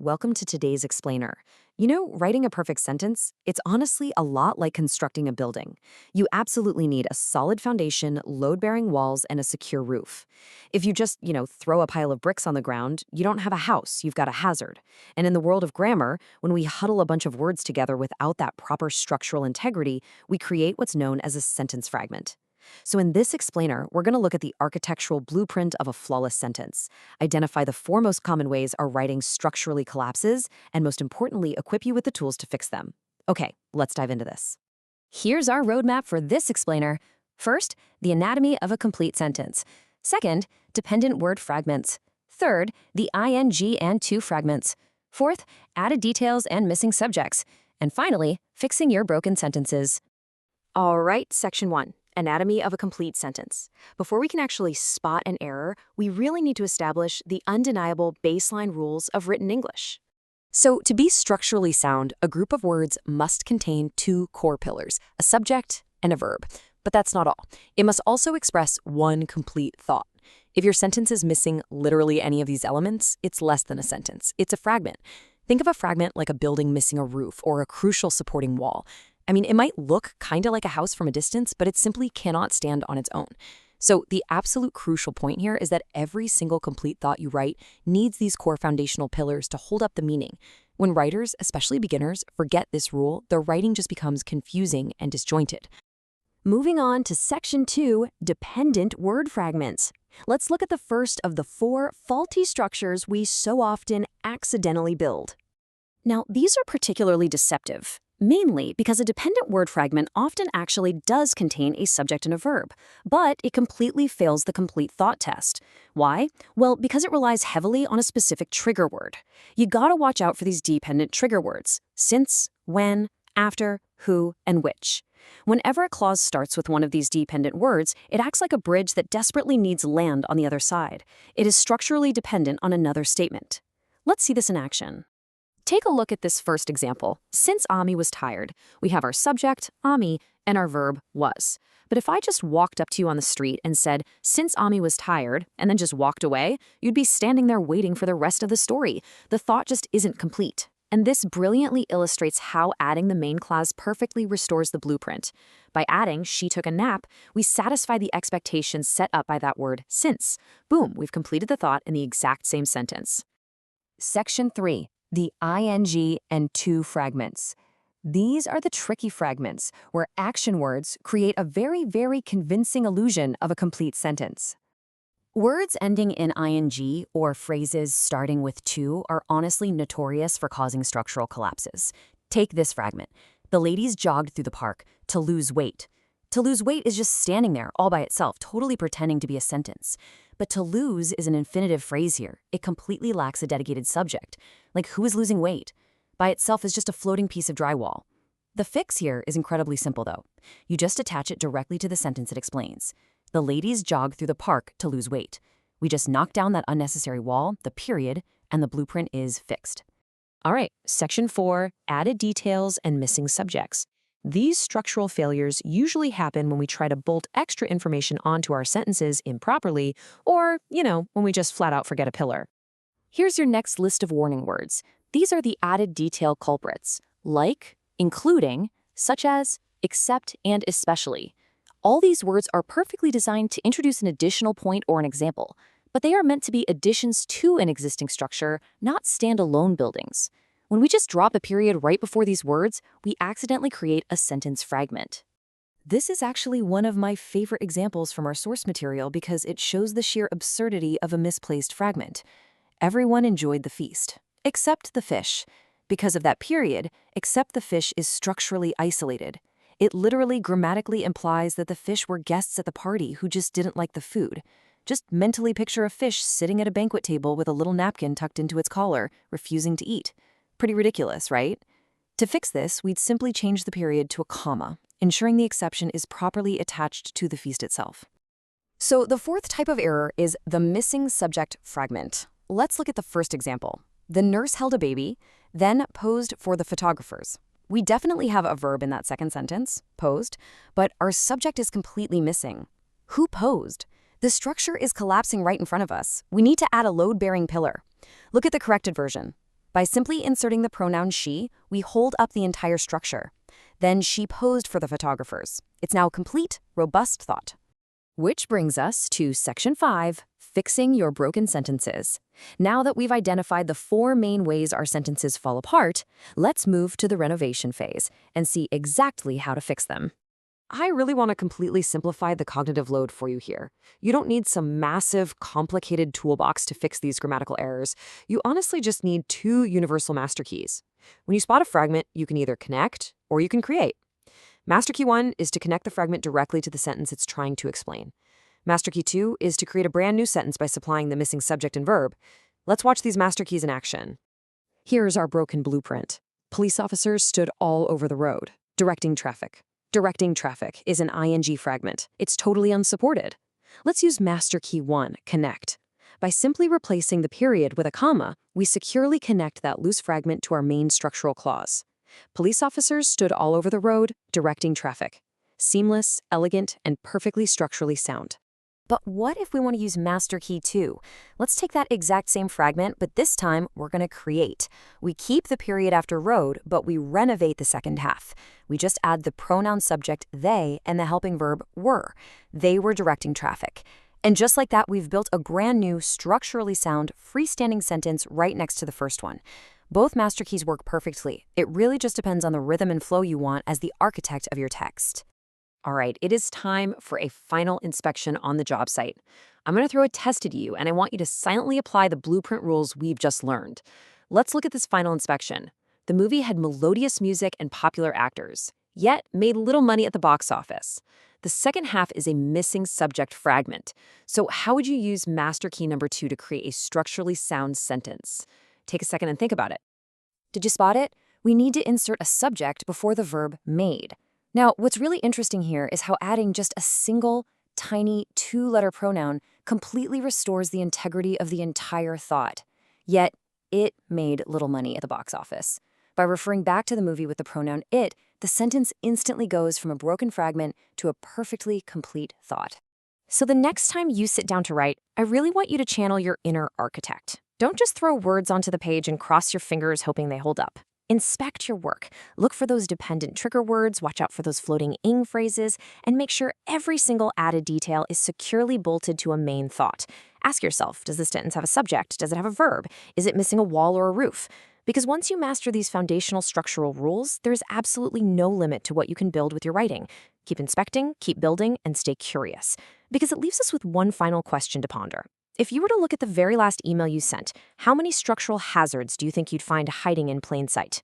welcome to today's explainer. You know, writing a perfect sentence, it's honestly a lot like constructing a building. You absolutely need a solid foundation, load-bearing walls, and a secure roof. If you just, throw a pile of bricks on the ground, you don't have a house, you've got a hazard. And in the world of grammar, when we huddle a bunch of words together without that proper structural integrity, we create what's known as a sentence fragment. So in this explainer, we're going to look at the architectural blueprint of a flawless sentence, identify the four most common ways our writing structurally collapses, and most importantly, equip you with the tools to fix them. Okay, let's dive into this. Here's our roadmap for this explainer. First, the anatomy of a complete sentence. Second, dependent word fragments. Third, the ing and to fragments. Fourth, added details and missing subjects. And finally, fixing your broken sentences. All right, section 1. Anatomy of a complete sentence. Before we can actually spot an error, we really need to establish the undeniable baseline rules of written English. So, to be structurally sound, a group of words must contain two core pillars, a subject and a verb. But that's not all. It must also express one complete thought. If your sentence is missing literally any of these elements, it's less than a sentence. It's a fragment. Think of a fragment like a building missing a roof or a crucial supporting wall. I mean, it might look kind of like a house from a distance, but it simply cannot stand on its own. So the absolute crucial point here is that every single complete thought you write needs these core foundational pillars to hold up the meaning. When writers, especially beginners, forget this rule, their writing just becomes confusing and disjointed. Moving on to section 2, dependent word fragments. Let's look at the first of the 4 faulty structures we so often accidentally build. Now, these are particularly deceptive. Mainly because a dependent word fragment often actually does contain a subject and a verb, but it completely fails the complete thought test. Why? Well, because it relies heavily on a specific trigger word. You gotta watch out for these dependent trigger words: since, when, after, who, and which. Whenever a clause starts with one of these dependent words, it acts like a bridge that desperately needs land on the other side. It is structurally dependent on another statement. Let's see this in action. Take a look at this first example. Since Ami was tired, we have our subject, Ami, and our verb, was. But if I just walked up to you on the street and said, since Ami was tired, and then just walked away, you'd be standing there waiting for the rest of the story. The thought just isn't complete. And this brilliantly illustrates how adding the main clause perfectly restores the blueprint. By adding, she took a nap, we satisfy the expectations set up by that word, since. Boom, we've completed the thought in the exact same sentence. Section 3. The ing and to fragments. These are the tricky fragments where action words create a very, very convincing illusion of a complete sentence. Words ending in ing or phrases starting with to are honestly notorious for causing structural collapses. Take this fragment. The ladies jogged through the park to lose weight. To lose weight is just standing there all by itself, totally pretending to be a sentence. But to lose is an infinitive phrase here. It completely lacks a dedicated subject. Like, who is losing weight? By itself is just a floating piece of drywall. The fix here is incredibly simple, though. You just attach it directly to the sentence it explains. The ladies jogged through the park to lose weight. We just knock down that unnecessary wall, the period, and the blueprint is fixed. All right, section 4, added details and missing subjects. These structural failures usually happen when we try to bolt extra information onto our sentences improperly, or, when we just flat out forget a pillar. Here's your next list of warning words. These are the added detail culprits, like, including, such as, except, and especially. All these words are perfectly designed to introduce an additional point or an example, but they are meant to be additions to an existing structure, not standalone buildings. When we just drop a period right before these words, we accidentally create a sentence fragment. This is actually one of my favorite examples from our source material because it shows the sheer absurdity of a misplaced fragment. Everyone enjoyed the feast, except the fish. Because of that period, except the fish is structurally isolated. It literally grammatically implies that the fish were guests at the party who just didn't like the food. Just mentally picture a fish sitting at a banquet table with a little napkin tucked into its collar, refusing to eat. Pretty ridiculous, right? To fix this, we'd simply change the period to a comma, ensuring the exception is properly attached to the feast itself. So the fourth type of error is the missing subject fragment. Let's look at the first example. The nurse held a baby, then posed for the photographers. We definitely have a verb in that second sentence, posed, but our subject is completely missing. Who posed? The structure is collapsing right in front of us. We need to add a load-bearing pillar. Look at the corrected version. By simply inserting the pronoun she, we hold up the entire structure. Then she posed for the photographers. It's now a complete, robust thought. Which brings us to Section 5, Fixing Your Broken Sentences. Now that we've identified the 4 main ways our sentences fall apart, let's move to the renovation phase and see exactly how to fix them. I really want to completely simplify the cognitive load for you here. You don't need some massive, complicated toolbox to fix these grammatical errors. You honestly just need 2 universal master keys. When you spot a fragment, you can either connect or you can create. Master key 1 is to connect the fragment directly to the sentence it's trying to explain. Master key 2 is to create a brand new sentence by supplying the missing subject and verb. Let's watch these master keys in action. Here's our broken blueprint. Police officers stood all over the road, directing traffic. Directing traffic is an ing fragment. It's totally unsupported. Let's use master key 1, connect. By simply replacing the period with a comma, we securely connect that loose fragment to our main structural clause. Police officers stood all over the road, directing traffic. Seamless, elegant, and perfectly structurally sound. But what if we want to use master key 2? Let's take that exact same fragment, but this time we're going to create. We keep the period after road, but we renovate the second half. We just add the pronoun subject they and the helping verb were. They were directing traffic. And just like that, we've built a brand new, structurally sound, freestanding sentence right next to the first one. Both master keys work perfectly. It really just depends on the rhythm and flow you want as the architect of your text. All right, it is time for a final inspection on the job site. I'm going to throw a test at you, and I want you to silently apply the blueprint rules we've just learned. Let's look at this final inspection. The movie had melodious music and popular actors, yet made little money at the box office. The second half is a missing subject fragment. So how would you use master key number 2 to create a structurally sound sentence? Take a second and think about it. Did you spot it? We need to insert a subject before the verb made. Now, what's really interesting here is how adding just a single, tiny 2-letter pronoun completely restores the integrity of the entire thought. Yet, it made little money at the box office. By referring back to the movie with the pronoun it, the sentence instantly goes from a broken fragment to a perfectly complete thought. So the next time you sit down to write, I really want you to channel your inner architect. Don't just throw words onto the page and cross your fingers hoping they hold up. Inspect your work. Look for those dependent trigger words, watch out for those floating ing phrases, and make sure every single added detail is securely bolted to a main thought. Ask yourself, does this sentence have a subject? Does it have a verb? Is it missing a wall or a roof? Because once you master these foundational structural rules, there's absolutely no limit to what you can build with your writing. Keep inspecting, keep building, and stay curious. Because it leaves us with one final question to ponder. If you were to look at the very last email you sent, how many structural hazards do you think you'd find hiding in plain sight?